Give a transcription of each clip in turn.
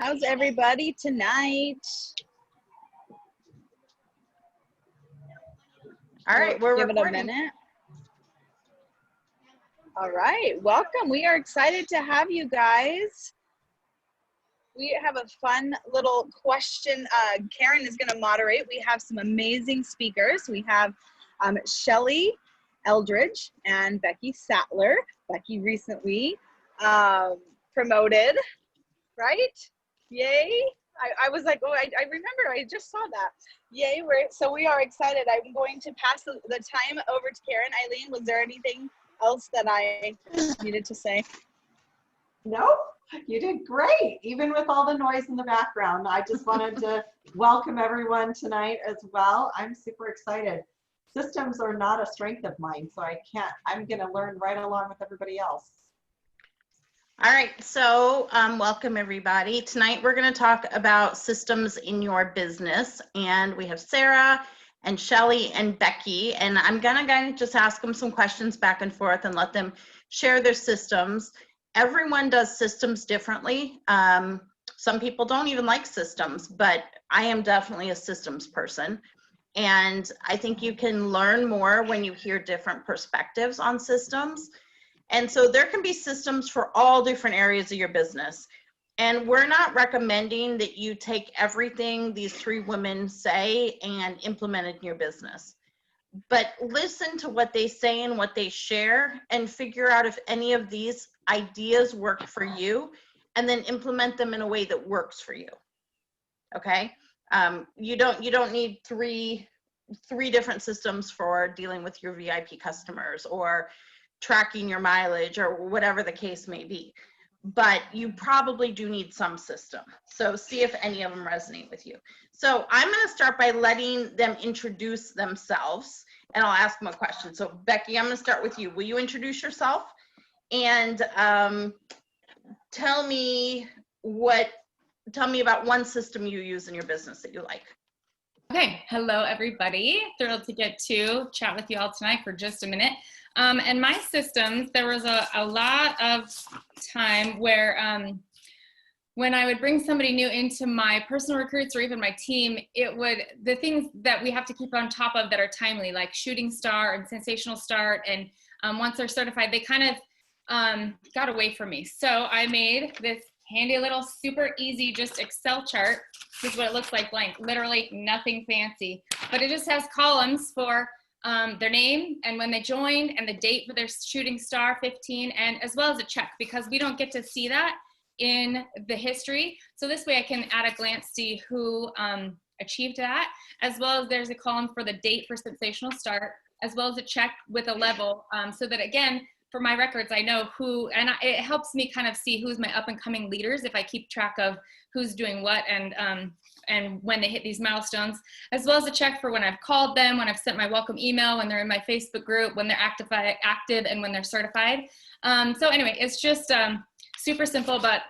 How's everybody tonight? All right, we're Give recording. it a minute. All right, welcome. We are excited to have you guys. We have a fun little question. Karen is going to moderate. We have some amazing speakers. We have Shelly Eldridge and Becky Sattler. Becky recently promoted, right? Yay. I was like, oh, I remember, I just saw that. Yay, so we are excited. I'm going to pass the time over to Karen. Eileen, was there anything else that I needed to say? Nope, you did great, even with all the noise in the background. I just wanted to welcome everyone tonight as well. I'm super excited. Systems are not a strength of mine, so I'm gonna learn right along with everybody else. All right, so welcome everybody. Tonight we're going to talk about systems in your business, and we have Sarah and Shelly and Becky, and I'm going to just ask them some questions back and forth and let them share their systems. Everyone does systems differently. Some people don't even like systems, but I am definitely a systems person, and I think you can learn more when you hear different perspectives on systems. And so there can be systems for all different areas of your business. And we're not recommending that you take everything these three women say and implement it in your business. But listen to what they say and what they share and figure out if any of these ideas work for you, and then implement them in a way that works for you. Okay? You don't need three different systems for dealing with your VIP customers or tracking your mileage or whatever the case may be, but you probably do need some system. So see if any of them resonate with you. So I'm going to start by letting them introduce themselves, and I'll ask them a question. So Becky, I'm going to start with you. Will you introduce yourself and tell me about one system you use in your business that you like? Okay, hello everybody. Thrilled to get to chat with you all tonight for just a minute. And my systems, there was a lot of time where when I would bring somebody new into my personal recruits or even my team, the things that we have to keep on top of that are timely, like Shooting Star and Sensational Start, and once they're certified, they kind of got away from me. So I made this handy little super easy just Excel chart. This is what it looks like blank, literally nothing fancy, but it just has columns for their name and when they joined and the date for their Shooting Star 15, and as well as a check, because we don't get to see that in the history. So this way I can at a glance see who achieved that, as well as there's a column for the date for Sensational Start, as well as a check with a level, so that again, for my records, I know who, and it helps me kind of see who's my up and coming leaders if I keep track of who's doing what and when they hit these milestones, as well as a check for when I've called them, when I've sent my welcome email, when they're in my Facebook group, when they're active, and when they're certified. So anyway, it's just super simple, but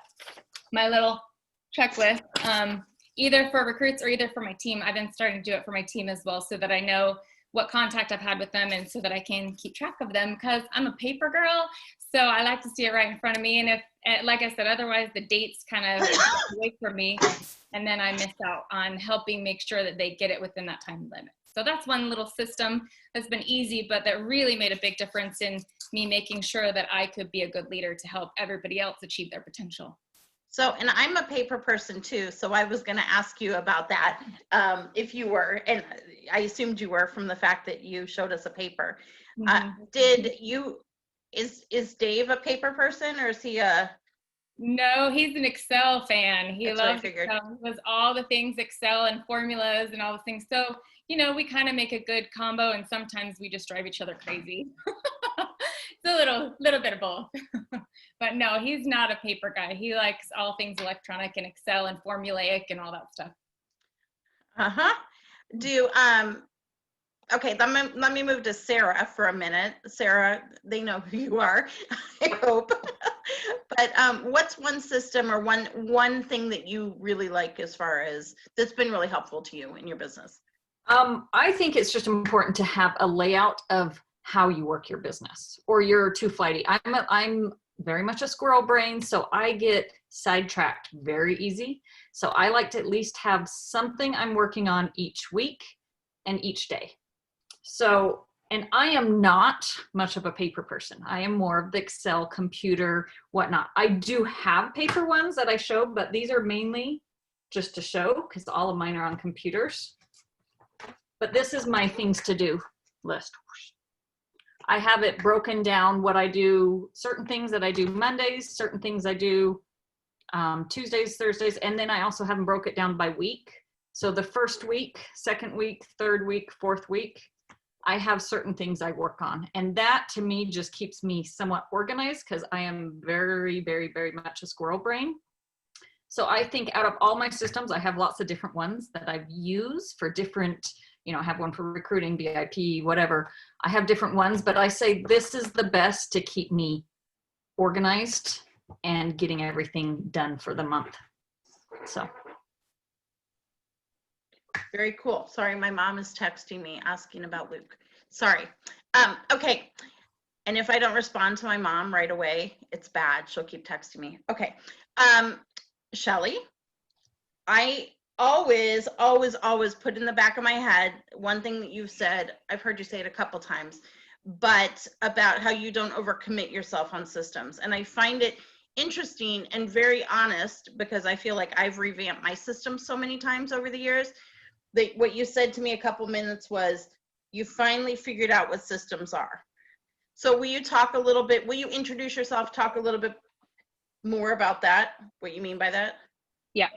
my little checklist, either for recruits or either for my team. I've been starting to do it for my team as well, so that I know what contact I've had with them, and so that I can keep track of them, because I'm a paper girl, so I like to see it right in front of me. And if, like I said, otherwise the dates kind of away from me, and then I miss out on helping make sure that they get it within that time limit. So that's one little system that's been easy, but that really made a big difference in me making sure that I could be a good leader to help everybody else achieve their potential. So, and I'm a paper person too, so I was going to ask you about that, if you were, and I assumed you were from the fact that you showed us a paper. Mm-hmm. Is Dave a paper person, or is he a? No, he's an Excel fan. He That's loves Excel. He loves all the things Excel and formulas and all the things. So, you know, we kind of make a good combo, and sometimes we just drive each other crazy. It's a little bit of both. But no, he's not a paper guy. He likes all things electronic and Excel and formulaic and all that stuff. Okay, let me move to Sarah for a minute. Sarah, they know who you are, I hope. But what's one system or one thing that you really like, as far as that's been really helpful to you in your business? I think it's just important to have a layout of how you work your business, or you're too flighty. I'm very much a squirrel brain, so I get sidetracked very easy. So I like to at least have something I'm working on each week and each day. So, and I am not much of a paper person. I am more of the Excel, computer, whatnot. I do have paper ones that I show, but these are mainly just to show because all of mine are on computers. But this is my things to do list. I have it broken down what I do, certain things that I do Mondays, certain things I do Tuesdays, Thursdays, and then I also have them broke it down by week. So the first week, second week, third week, fourth week, I have certain things I work on. And that to me just keeps me somewhat organized because I am very, very, very much a squirrel brain. So I think out of all my systems, I have lots of different ones that I've used for different, you know, I have one for recruiting, BIP, whatever. I have different ones, but I say this is the best to keep me organized and getting everything done for the month. So. Very cool. Sorry, my mom is texting me asking about Luke. Sorry. Okay. And if I don't respond to my mom right away, it's bad. She'll keep texting me. Okay. Shelly, I always put in the back of my head one thing that you've said. I've heard you say it a couple times, but about how you don't overcommit yourself on systems. And I find it interesting and very honest because I feel like I've revamped my system so many times over the years. What you said to me a couple minutes was you finally figured out what systems are. So will you talk a little bit, will you introduce yourself, talk a little bit more about that, what you mean by that? Yeah.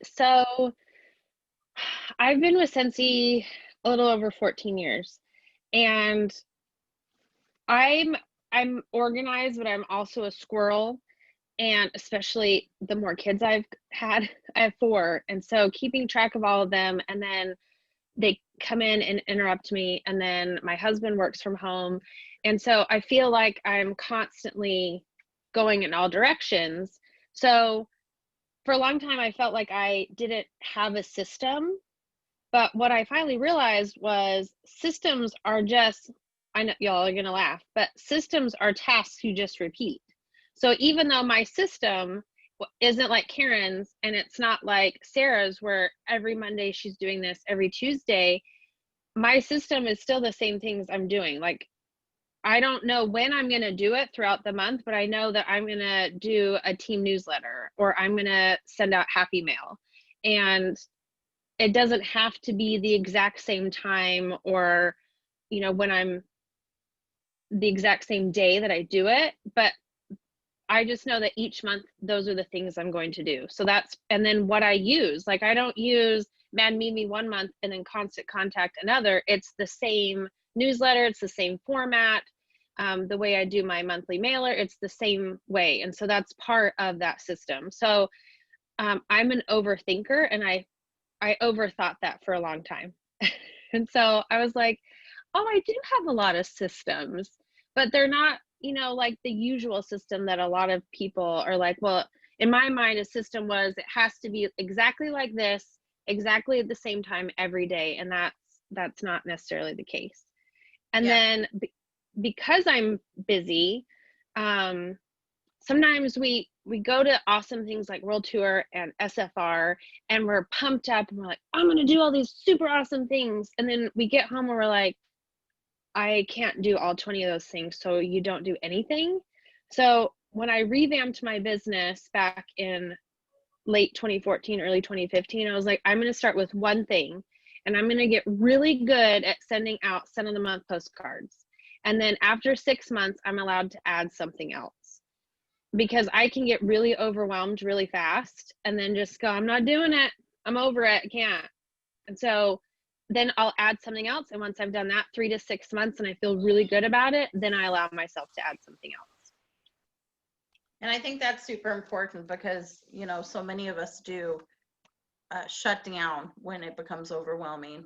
So I've been with Scentsy a little over 14 years, and I'm organized, but I'm also a squirrel. And especially the more kids I've had, I have 4. And so keeping track of all of them, and then they come in and interrupt me. And then my husband works from home. And so I feel like I'm constantly going in all directions. So for a long time, I felt like I didn't have a system. But what I finally realized was systems are just, I know y'all are going to laugh, but systems are tasks you just repeat. So even though my system isn't like Karen's and it's not like Sarah's where every Monday she's doing this, every Tuesday, my system is still the same things I'm doing. Like, I don't know when I'm going to do it throughout the month, but I know that I'm going to do a team newsletter or I'm going to send out happy mail. And it doesn't have to be the exact same time or, you know, when I'm the exact same day that I do it, but I just know that each month, those are the things I'm going to do. So that's, and then what I use, like I don't use Mad Mimi one month and then Constant Contact another. It's the same newsletter. It's the same format. The way I do my monthly mailer, it's the same way. And so that's part of that system. So I'm an overthinker and I overthought that for a long time. And so I was like, oh, I do have a lot of systems, but they're not, you know, like the usual system that a lot of people are like, well, in my mind, a system was, it has to be exactly like this, exactly at the same time every day. And that's not necessarily the case. And then because I'm busy, sometimes we go to awesome things like World Tour and SFR and we're pumped up and we're like, I'm going to do all these super awesome things. And then we get home and we're like, I can't do all 20 of those things. So you don't do anything. So when I revamped my business back in late 2014, early 2015, I was like, I'm going to start with one thing and I'm going to get really good at sending out cent of the month postcards. And then after 6 months, I'm allowed to add something else because I can get really overwhelmed really fast and then just go, I'm not doing it. I'm over it. I can't. And so then I'll add something else. And once I've done that 3 to 6 months and I feel really good about it, then I allow myself to add something else. And I think that's super important because, you know, so many of us do shut down when it becomes overwhelming.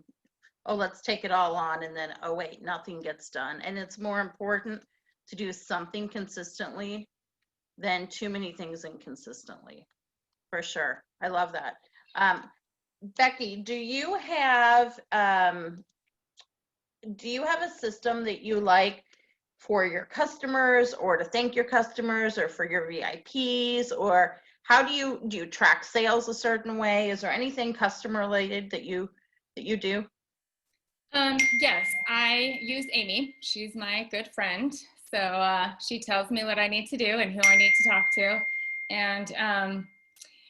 Oh, let's take it all on. And then, oh, wait, nothing gets done. And it's more important to do something consistently than too many things inconsistently, for sure. I love that. Becky, do you have a system that you like for your customers or to thank your customers or for your VIPs? Or how do you track sales a certain way? Is there anything customer related that you do? Yes, I use Amy. She's my good friend. So she tells me what I need to do and who I need to talk to. And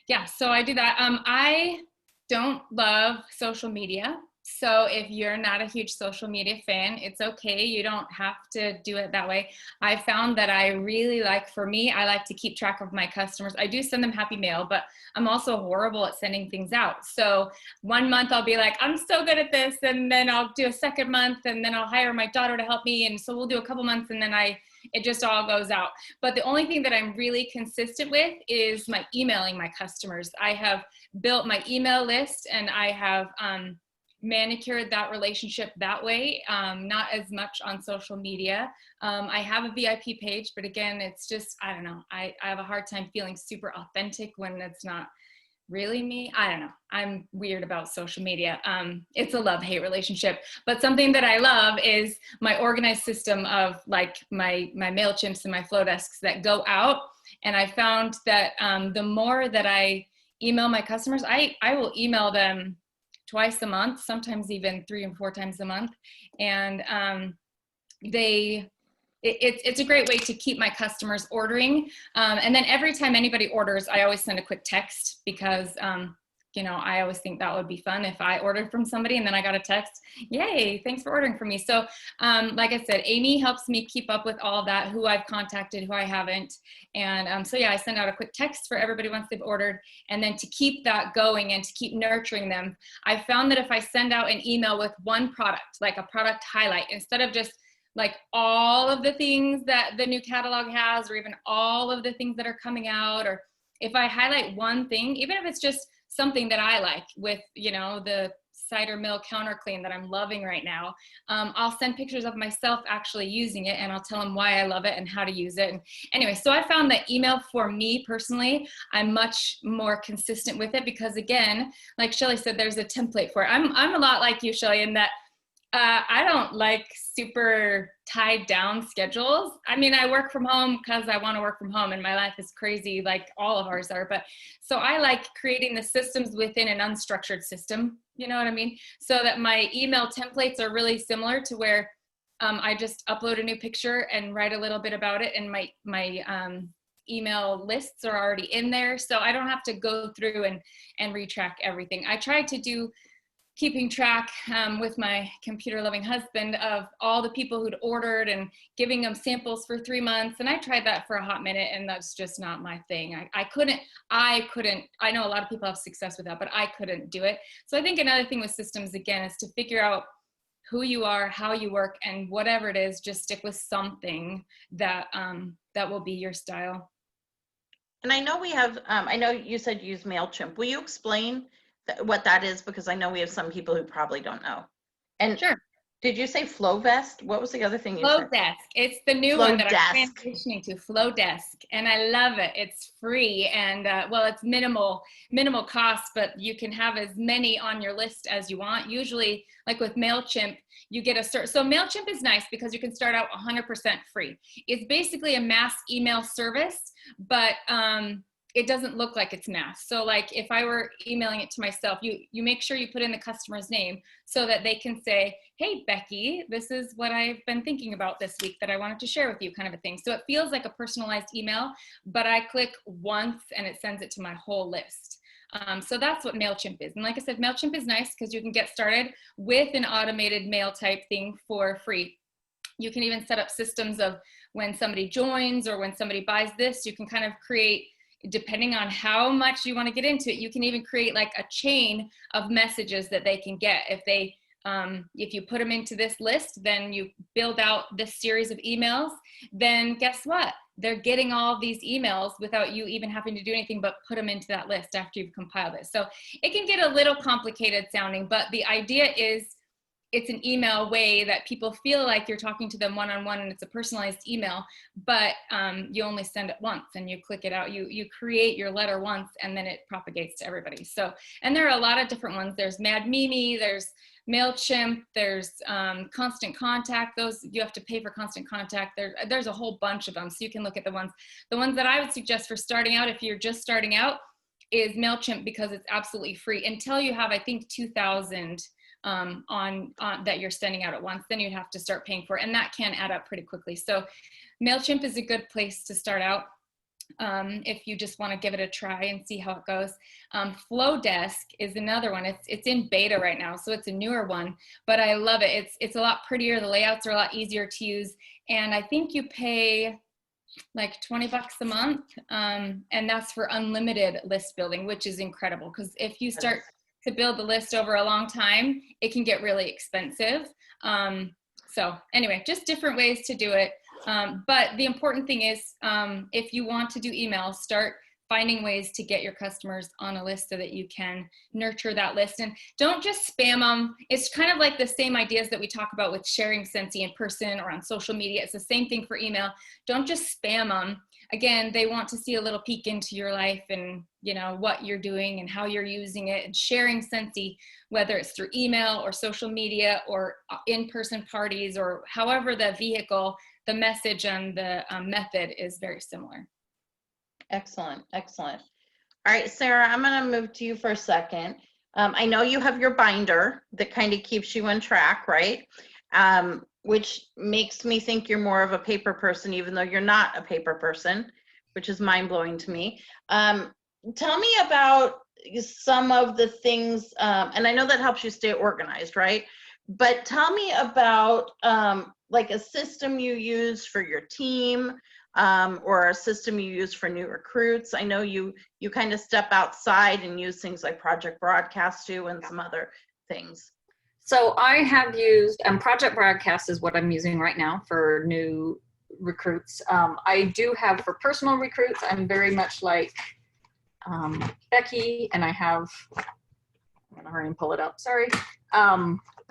yeah, so I do that. I don't love social media. So if you're not a huge social media fan, it's okay. You don't have to do it that way. I found that I really like, for me, I like to keep track of my customers. I do send them happy mail, but I'm also horrible at sending things out. So one month I'll be like, I'm so good at this. And then I'll do a second month and then I'll hire my daughter to help me. And so we'll do a couple months and then it just all goes out. But the only thing that I'm really consistent with is my emailing my customers. I have built my email list and I have manicured that relationship that way, not as much on social media. I have a VIP page, but again, it's just, I don't know. I have a hard time feeling super authentic when it's not really me. I don't know. I'm weird about social media. It's a love-hate relationship, but something that I love is my organized system of like my MailChimps and my Flowdesks that go out. And I found that the more that I email my customers, I will email them twice a month, sometimes even 3 and 4 times a month. And it's a great way to keep my customers ordering. And then every time anybody orders, I always send a quick text because, you know, I always think that would be fun if I ordered from somebody and then I got a text, yay, thanks for ordering from me. So like I said, Amy helps me keep up with all of that, who I've contacted, who I haven't. And so yeah, I send out a quick text for everybody once they've ordered. And then to keep that going and to keep nurturing them, I found that if I send out an email with one product, like a product highlight, instead of just like all of the things that the new catalog has, or even all of the things that are coming out, or if I highlight one thing, even if it's just something that I like with, you know, the cider mill counter clean that I'm loving right now, I'll send pictures of myself actually using it and I'll tell them why I love it and how to use it. And anyway, so I found that email for me personally, I'm much more consistent with it because again, like Shelly said, there's a template for it. I'm a lot like you, Shelly, in that I don't like super tied down schedules. I mean, I work from home because I want to work from home and my life is crazy like all of ours are. But so I like creating the systems within an unstructured system. You know what I mean? So that my email templates are really similar to where I just upload a new picture and write a little bit about it. And my email lists are already in there. So I don't have to go through and retrack everything. I try to do keeping track with my computer loving husband of all the people who'd ordered and giving them samples for 3 months. And I tried that for a hot minute and that's just not my thing. I couldn't, I know a lot of people have success with that, but I couldn't do it. So I think another thing with systems again is to figure out who you are, how you work, and whatever it is, just stick with something that, that will be your style. And I know we have, I know you said you use MailChimp. Will you explain what that is? Because I know we have some people who probably don't know. And sure. Did you say Flowvest? What was the other thing you said? Flowdesk. It's the new one that I'm transitioning to, Flowdesk, and I love it. It's free and well, it's minimal cost, but you can have as many on your list as you want. Usually, like with MailChimp, you get so MailChimp is nice because you can start out 100% free. It's basically a mass email service, but it doesn't look like it's mass. So like if I were emailing it to myself, you make sure you put in the customer's name so that they can say, hey, Becky, this is what I've been thinking about this week that I wanted to share with you, kind of a thing. So it feels like a personalized email, but I click once and it sends it to my whole list. So that's what MailChimp is. And like I said, MailChimp is nice because you can get started with an automated mail type thing for free. You can even set up systems of when somebody joins or when somebody buys this, you can kind of create, depending on how much you want to get into it, you can even create like a chain of messages that they can get. If you put them into this list, then you build out this series of emails, then guess what? They're getting all of these emails without you even having to do anything but put them into that list after you've compiled it. So it can get a little complicated sounding, but the idea is it's an email way that people feel like you're talking to them one-on-one, and it's a personalized email, but you only send it once and you click it out. You create your letter once and then it propagates to everybody. So, and there are a lot of different ones. There's Mad Mimi, there's MailChimp, there's Constant Contact. Those you have to pay for Constant Contact. There's a whole bunch of them. So you can look at the ones that I would suggest for starting out, if you're just starting out, is MailChimp, because it's absolutely free until you have, I think, 2,000 on that you're sending out at once. Then you'd have to start paying for it, and that can add up pretty quickly. So MailChimp is a good place to start out if you just want to give it a try and see how it goes. Flowdesk is another one. It's in beta right now, so it's a newer one, but I love it. It's a lot prettier. The layouts are a lot easier to use, and I think you pay like $20 a month, and that's for unlimited list building, which is incredible, because if you start to build the list over a long time, it can get really expensive. So anyway, just different ways to do it. But the important thing is, if you want to do email, start finding ways to get your customers on a list so that you can nurture that list. And don't just spam them. It's kind of like the same ideas that we talk about with sharing Scentsy in person or on social media. It's the same thing for email. Don't just spam them. Again, they want to see a little peek into your life and, you know, what you're doing and how you're using it. And sharing Scentsy, whether it's through email or social media or in-person parties or however the vehicle, the message and the method is very similar. Excellent, excellent. All right, Sarah, I'm going to move to you for a second. I know you have your binder that kind of keeps you on track, right? Which makes me think you're more of a paper person, even though you're not a paper person, which is mind-blowing to me. Tell me about some of the things, and I know that helps you stay organized, right? But tell me about like a system you use for your team, or a system you use for new recruits. I know you kind of step outside and use things like Project Broadcast too, and some other things. So I have used, Project Broadcast is what I'm using right now for new recruits. I do have for personal recruits, I'm very much like Becky, and I have, I'm gonna hurry and pull it up, sorry.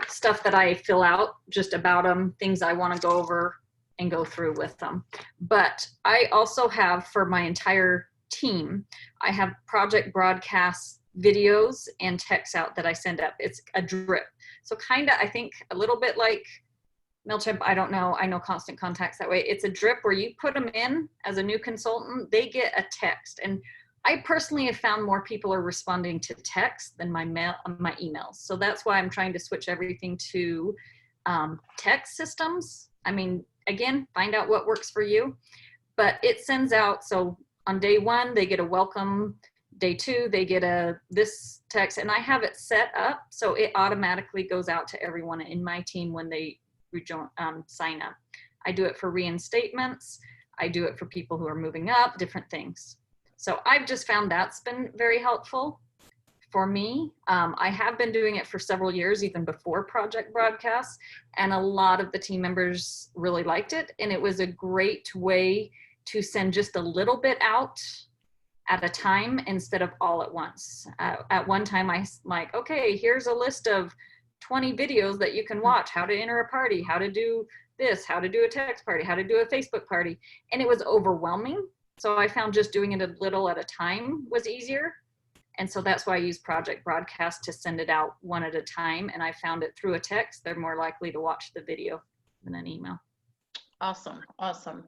Stuff that I fill out just about them, things I wanna go over and go through with them. But I also have, for my entire team, I have Project Broadcast videos and texts out that I send up. It's a drip. So kind of, I think a little bit like MailChimp, I don't know, I know Constant Contact's that way. It's a drip where you put them in as a new consultant, they get a text. And I personally have found more people are responding to text than my emails. So that's why I'm trying to switch everything to text systems. I mean, again, find out what works for you, but it sends out. So on day one, they get a welcome. Day two, they get this text, and I have it set up so it automatically goes out to everyone in my team when they sign up. I do it for reinstatements. I do it for people who are moving up, different things. So I've just found that's been very helpful for me. I have been doing it for several years, even before Project Broadcast, and a lot of the team members really liked it. And it was a great way to send just a little bit out at a time instead of all at once. At one time, I'm like, okay, here's a list of 20 videos that you can watch, how to enter a party, how to do this, how to do a text party, how to do a Facebook party. And it was overwhelming. So I found just doing it a little at a time was easier. And so that's why I use Project Broadcast to send it out one at a time. And I found it through a text, they're more likely to watch the video than an email. Awesome, awesome.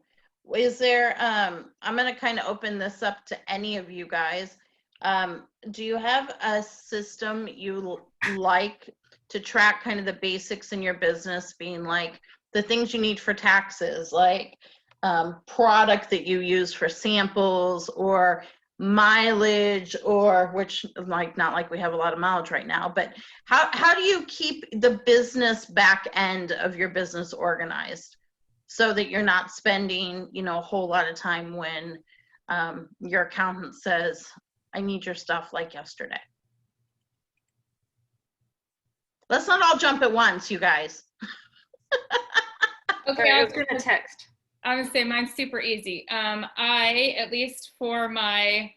Is there, I'm going to kind of open this up to any of you guys. Do you have a system you like to track kind of the basics in your business, being like the things you need for taxes, like product that you use for samples or mileage, or which like, not like we have a lot of mileage right now, but how do you keep the business back end of your business organized so that you're not spending, you know, a whole lot of time when your accountant says, I need your stuff like yesterday? Let's not all jump at once, you guys. Okay, I was gonna text. I would say mine's super easy. I, at least for my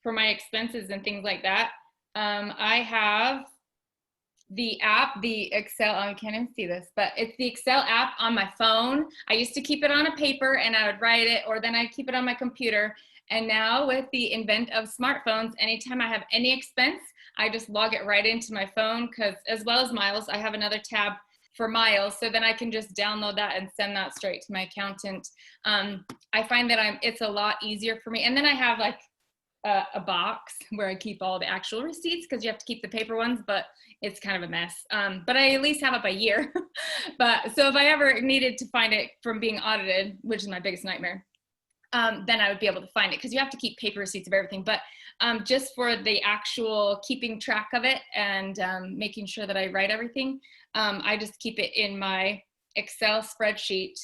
expenses and things like that, I have the app, the Excel, I can't even see this, but it's the Excel app on my phone. I used to keep it on a paper and I would write it, or then I'd keep it on my computer. And now with the advent of smartphones, anytime I have any expense, I just log it right into my phone, because as well as miles, I have another tab for miles. So then I can just download that and send that straight to my accountant. I find that it's a lot easier for me. And then I have like a box where I keep all the actual receipts, because you have to keep the paper ones, but it's kind of a mess. But I at least have it by year. But so if I ever needed to find it from being audited, which is my biggest nightmare, then I would be able to find it, because you have to keep paper receipts of everything. But just for the actual keeping track of it and making sure that I write everything, I just keep it in my Excel spreadsheet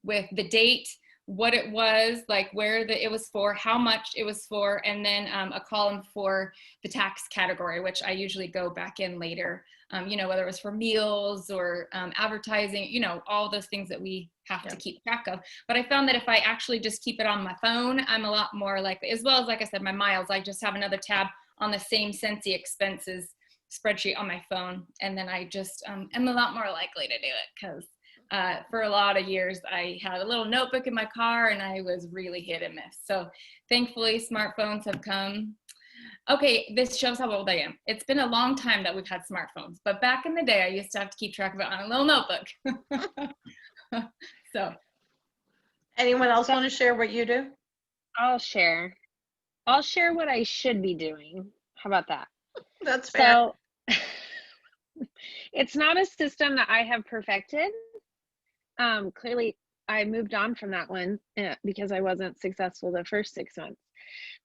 with the date, what it was, like where it was for, how much it was for, and then a column for the tax category, which I usually go back in later, you know, whether it was for meals or advertising, you know, all those things that we have to keep track of. But I found that if I actually just keep it on my phone, I'm a lot more likely, as well as, like I said, my miles, I just have another tab on the same Scentsy expenses spreadsheet on my phone. And then I just am a lot more likely to do it, because for a lot of years, I had a little notebook in my car and I was really hit and miss. So thankfully, smartphones have come. Okay, this shows how old I am. It's been a long time that we've had smartphones, but back in the day, I used to have to keep track of it on a little notebook. So. Anyone else want to share what you do? I'll share what I should be doing. How about that? That's fair. So it's not a system that I have perfected. Clearly I moved on from that one because I wasn't successful the first 6 months,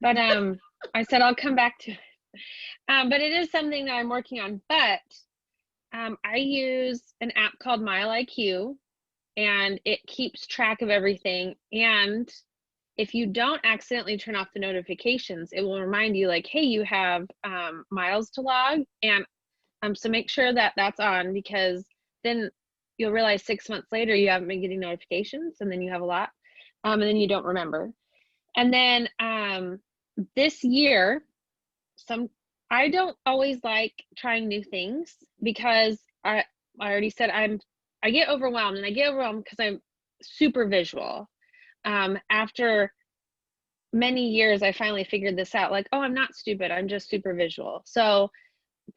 but I said I'll come back to it. But it is something that I'm working on. But I use an app called MileIQ, and it keeps track of everything. And if you don't accidentally turn off the notifications, it will remind you like, hey, you have miles to log. And so make sure that that's on, because then you'll realize 6 months later you haven't been getting notifications, and then you have a lot, and then you don't remember. And then this year, I don't always like trying new things, because I already said I get overwhelmed, and I get overwhelmed because I'm super visual. After many years, I finally figured this out, like, oh, I'm not stupid, I'm just super visual. So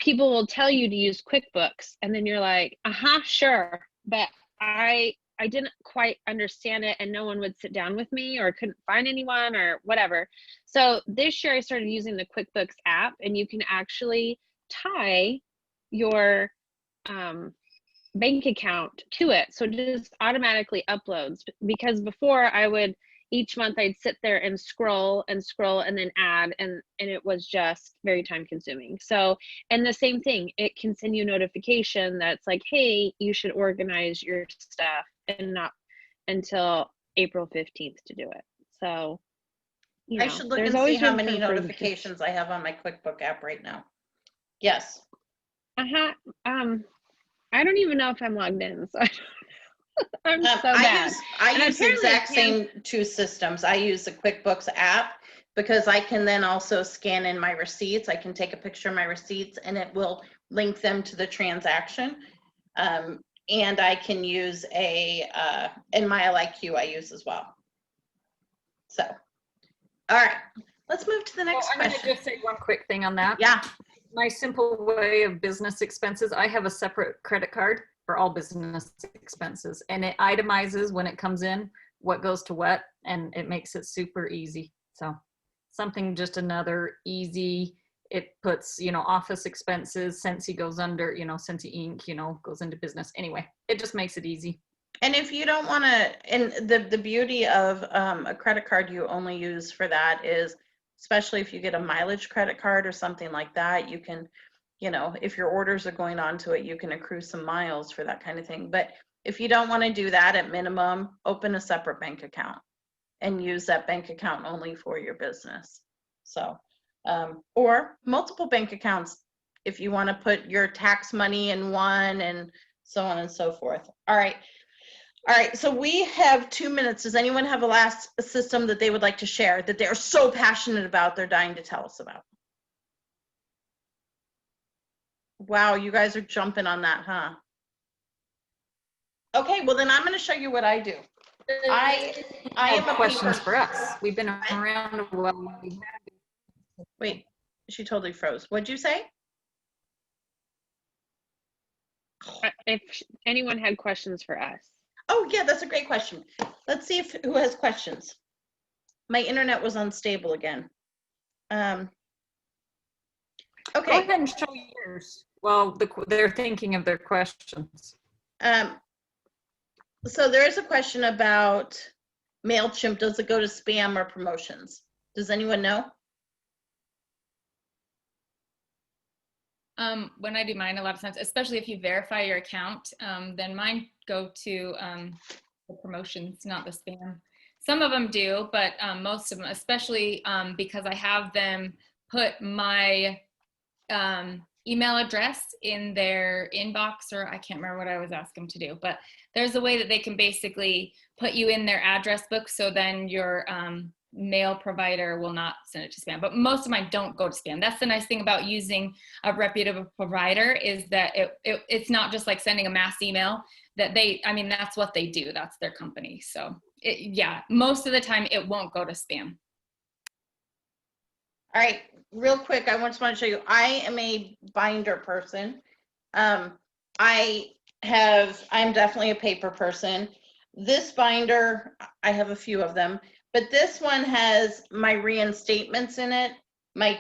people will tell you to use QuickBooks, and then you're like, sure, but I didn't quite understand it, and no one would sit down with me, or couldn't find anyone, or whatever. So this year I started using the QuickBooks app, and you can actually tie your bank account to it, so it just automatically uploads. Because before, each month I'd sit there and scroll and then add, and it was just very time consuming. So, and the same thing, it can send you notification that's like, hey, you should organize your stuff, and not until April 15th to do it. So, you know, I should look and see how many notifications I have on my QuickBook app right now. Yes. I don't even know if I'm logged in, so I'm so bad. I use the exact same two systems. I use the QuickBooks app, because I can then also scan in my receipts. I can take a picture of my receipts, and it will link them to the transaction. And I can use in MileIQ I use as well. So, all right, let's move to the next question. I'm going to just say one quick thing on that. Yeah. My simple way of business expenses, I have a separate credit card for all business expenses, and it itemizes when it comes in what goes to what, and it makes it super easy. So something, just another easy, it puts, you know, office expenses, Scentsy goes under, you know, Scentsy Inc., you know, goes into business. Anyway, it just makes it easy. And if you don't want to, and the beauty of a credit card you only use for that is, especially if you get a mileage credit card or something like that, you can, you know, if your orders are going onto it, you can accrue some miles for that kind of thing. But if you don't want to do that, at minimum, open a separate bank account and use that bank account only for your business. So, or multiple bank accounts if you want to put your tax money in one, and so on and so forth. All right. All right, so we have 2 minutes. Does anyone have a last system that they would like to share that they're so passionate about, they're dying to tell us about? Wow, you guys are jumping on that, huh? Okay, well then I'm going to show you what I do. I am a questions paper. for us. We've been around a while. Wait, she totally froze. What'd you say? If anyone had questions for us. Oh yeah, that's a great question. Let's see if who has questions. My internet was unstable again. Go Okay. ahead and show yours. Well, they're thinking of their questions. So there is a question about MailChimp. Does it go to spam or promotions? Does anyone know? When I do mine, a lot of times, especially if you verify your account, then mine go to the promotions, not the spam. Some of them do, but most of them, especially because I have them put my email address in their inbox, or I can't remember what I was asking them to do, but there's a way that they can basically put you in their address book, so then your mail provider will not send it to spam. But most of mine don't go to spam. That's the nice thing about using a reputable provider, is that it's not just like sending a mass email. That that's what they do. That's their company. So yeah, most of the time it won't go to spam. All right, real quick, I just want to show you, I am a binder person. I'm definitely a paper person. This binder, I have a few of them, but this one has my reinstatements in it, my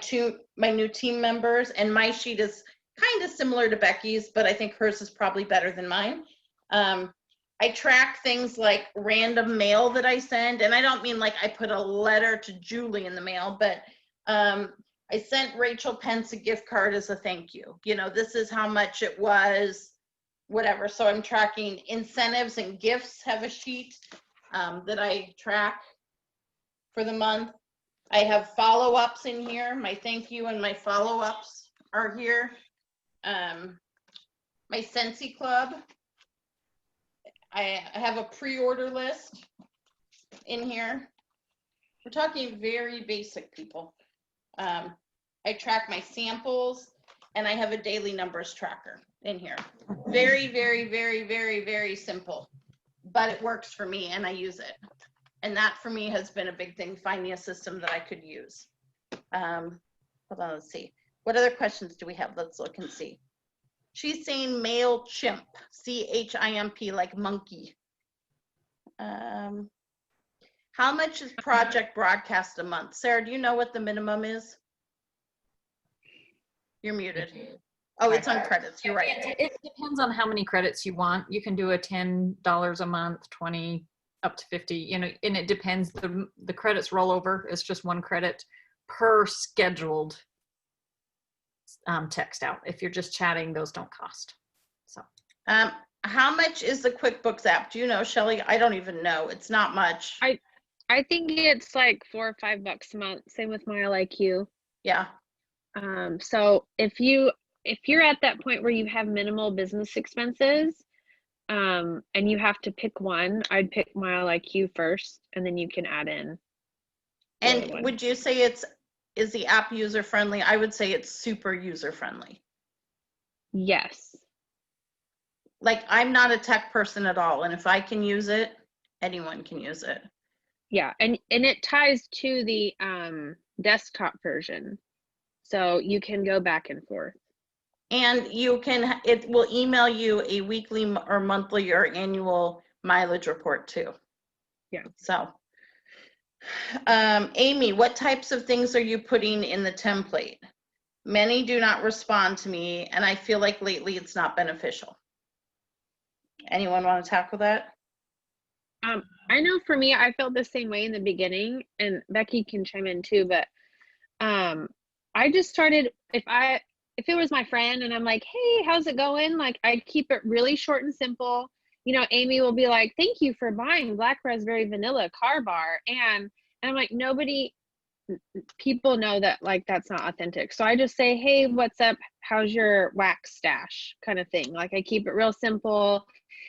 new team members, and my sheet is kind of similar to Becky's, but I think hers is probably better than mine. I track things like random mail that I send, and I don't mean like I put a letter to Julie in the mail, but I sent Rachel Pence a gift card as a thank you. You know, this is how much it was, whatever. So I'm tracking incentives and gifts, have a sheet that I track for the month. I have follow-ups in here. My thank you and my follow-ups are here. My Scentsy Club. I have a pre-order list in here. We're talking very basic, people. I track my samples, and I have a daily numbers tracker in here. Very, very, very, very, very simple, but it works for me and I use it. And that for me has been a big thing, finding a system that I could use. Hold on, let's see. What other questions do we have? Let's look and see. She's saying MailChimp, C-H-I-M-P, like monkey. How much is Project Broadcast a month? Sarah, do you know what the minimum is? You're muted. Oh, it's on credits. You're right. It depends on how many credits you want. You can do a $10 a month, 20, up to 50, you know, and it depends. The credits roll over. It's just one credit per scheduled text out. If you're just chatting, those don't cost. So how much is the QuickBooks app? Do you know, Shelly? I don't even know. It's not much. I think it's like $4 or $5 a month. Same with MileIQ. Yeah. So if you're at that point where you have minimal business expenses, and you have to pick one, I'd pick MileIQ first, and then you can add in. And would you say is the app user friendly? I would say it's super user friendly. Yes. Like, I'm not a tech person at all, and if I can use it, anyone can use it. Yeah, and it ties to the desktop version, so you can go back and forth. And it will email you a weekly or monthly or annual mileage report too. Yeah. So, Amy, what types of things are you putting in the template? Many do not respond to me, and I feel like lately it's not beneficial. Anyone want to tackle that? I know for me, I felt the same way in the beginning, and Becky can chime in too, but I just started, if it was my friend and I'm like, hey, how's it going? Like, I'd keep it really short and simple. You know, Amy will be like, thank you for buying Black Raspberry Vanilla Car Bar. And I'm like, people know that, like, that's not authentic. So I just say, hey, what's up? How's your wax stash kind of thing? Like, I keep it real simple.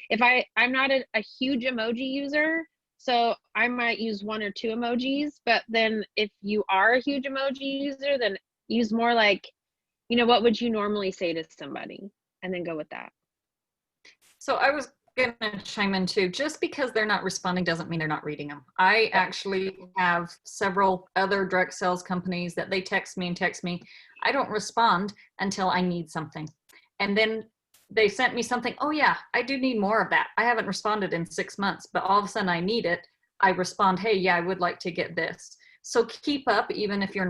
If I'm not a huge emoji user, so I might use 1 or 2 emojis, but then if you are a huge emoji user, then use more like, you know, what would you normally say to somebody? And then go with that. So I was going to chime in too. Just because they're not responding doesn't mean they're not reading them. I actually have several other direct sales companies that they text me. I don't respond until I need something. And then they sent me something. Oh yeah, I do need more of that. I haven't responded in 6 months, but all of a sudden I need it. I respond, hey, yeah, I would like to get this. So keep up, even if they're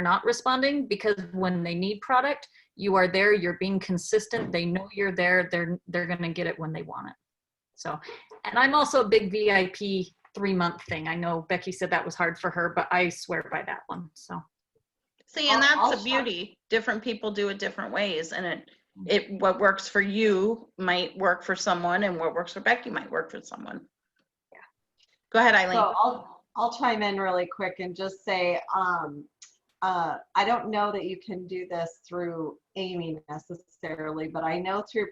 not responding, because when they need product, you are there, you're being consistent. They know you're there. They're going to get it when they want it. So, and I'm also a big VIP 3-month thing. I know Becky said that was hard for her, but I swear by that one. So. See, and that's the beauty. Different people do it different ways, and what works for you might work for someone, and what works for Becky might work for someone. Yeah. Go ahead, Eileen. So I'll chime in really quick and just say, I don't know that you can do this through Amy necessarily, but I know through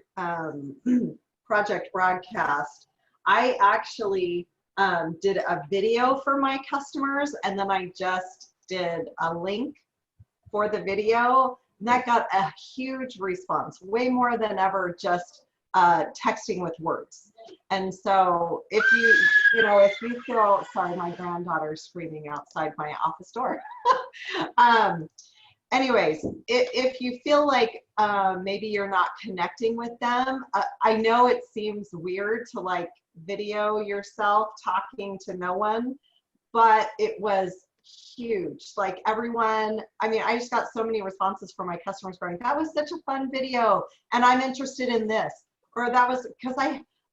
Project Broadcast, I actually did a video for my customers, and then I just did a link for the video. And that got a huge response, way more than ever just texting with words. And so if you feel, sorry, my granddaughter's screaming outside my office door. Anyways, if you feel like maybe you're not connecting with them, I know it seems weird to like video yourself talking to no one, but it was huge. Like everyone, I mean, I just got so many responses from my customers going, that was such a fun video, and I'm interested in this. Or that was because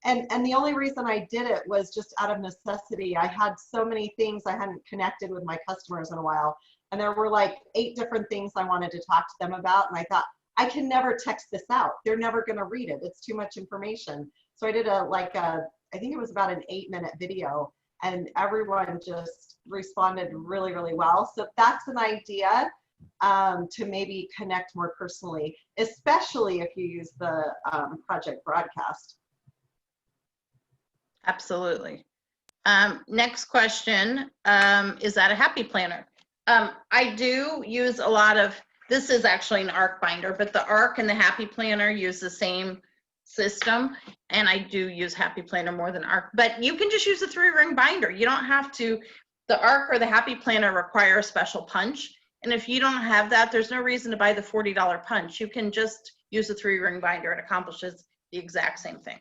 and the only reason I did it was just out of necessity. I had so many things I hadn't connected with my customers in a while. And there were like 8 different things I wanted to talk to them about. And I thought, I can never text this out. They're never going to read it. It's too much information. So I did I think it was about an 8-minute video, and everyone just responded really, really well. So that's an idea to maybe connect more personally, especially if you use the Project Broadcast. Absolutely. Next question, is that a Happy Planner? I do use a lot of, this is actually an ARC binder, but the ARC and the Happy Planner use the same system, and I do use Happy Planner more than ARC, but you can just use a 3-ring binder. You don't have to, the ARC or the Happy Planner require a special punch, and if you don't have that, there's no reason to buy the $40 punch. You can just use a 3-ring binder. It accomplishes the exact same thing.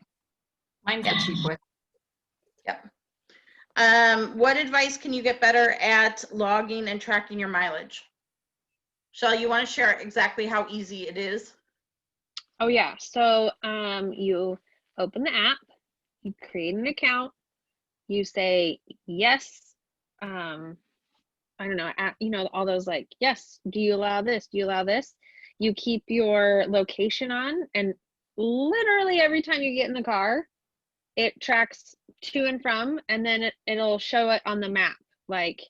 Mine's a cheap way. Yep. What advice can you get better at logging and tracking your mileage? Shelley, you want to share exactly how easy it is? Oh yeah, so you open the app, you create an account, you say yes, I don't know, all those like, yes, do you allow this? Do you allow this? You keep your location on, and literally every time you get in the car, it tracks to and from, and then it'll show it on the map, like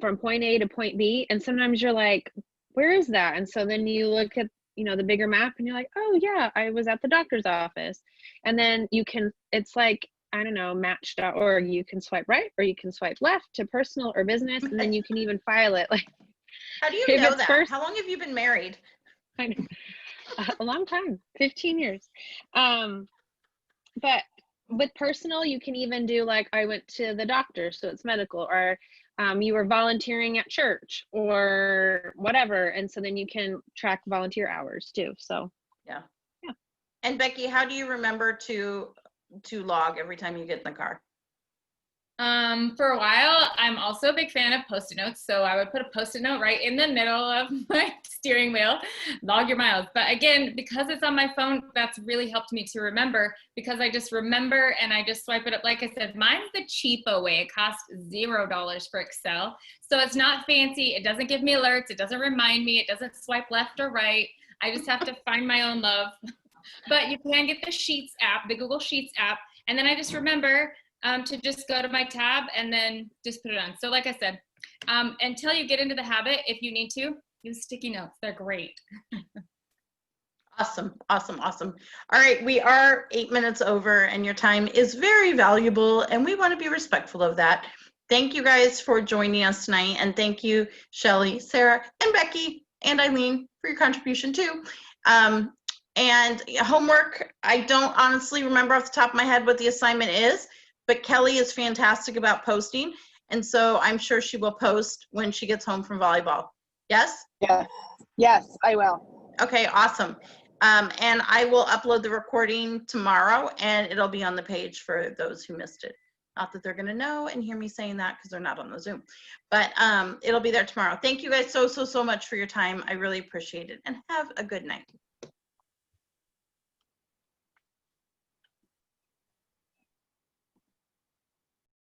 from point A to point B. And sometimes you're like, where is that? And so then you look at, the bigger map, and you're like, oh yeah, I was at the doctor's office. And then you can, it's like, I don't know, match.org. You can swipe right or you can swipe left to personal or business, and then you can even file it. Like, how do you know that? How long have you been married? I know. A long time, 15 years. But with personal, you can even do like, I went to the doctor, so it's medical, or you were volunteering at church or whatever. And so then you can track volunteer hours too. So yeah. And Becky, how do you remember to log every time you get in the car? For a while, I'm also a big fan of Post-it notes. So I would put a Post-it note right in the middle of my steering wheel, log your miles. But again, because it's on my phone, that's really helped me to remember, because I just remember and I just swipe it up. Like I said, mine's the cheapo way. It costs $0 for Excel. So it's not fancy. It doesn't give me alerts. It doesn't remind me. It doesn't swipe left or right. I just have to find my own love. But you can get the Sheets app, the Google Sheets app. And then I just remember to just go to my tab and then just put it on. So like I said, until you get into the habit, if you need to, use sticky notes. They're great. Awesome. All right, we are 8 minutes over, and your time is very valuable, and we want to be respectful of that. Thank you guys for joining us tonight, and thank you, Shelley, Sarah, and Becky and Eileen for your contribution too. And homework, I don't honestly remember off the top of my head what the assignment is, but Kelly is fantastic about posting. And so I'm sure she will post when she gets home from volleyball. Yes? Yes. Yes, I will. Okay, awesome. And I will upload the recording tomorrow, and it'll be on the page for those who missed it. Not that they're going to know and hear me saying that because they're not on the Zoom, but it'll be there tomorrow. Thank you guys so much for your time. I really appreciate it, and have a good night.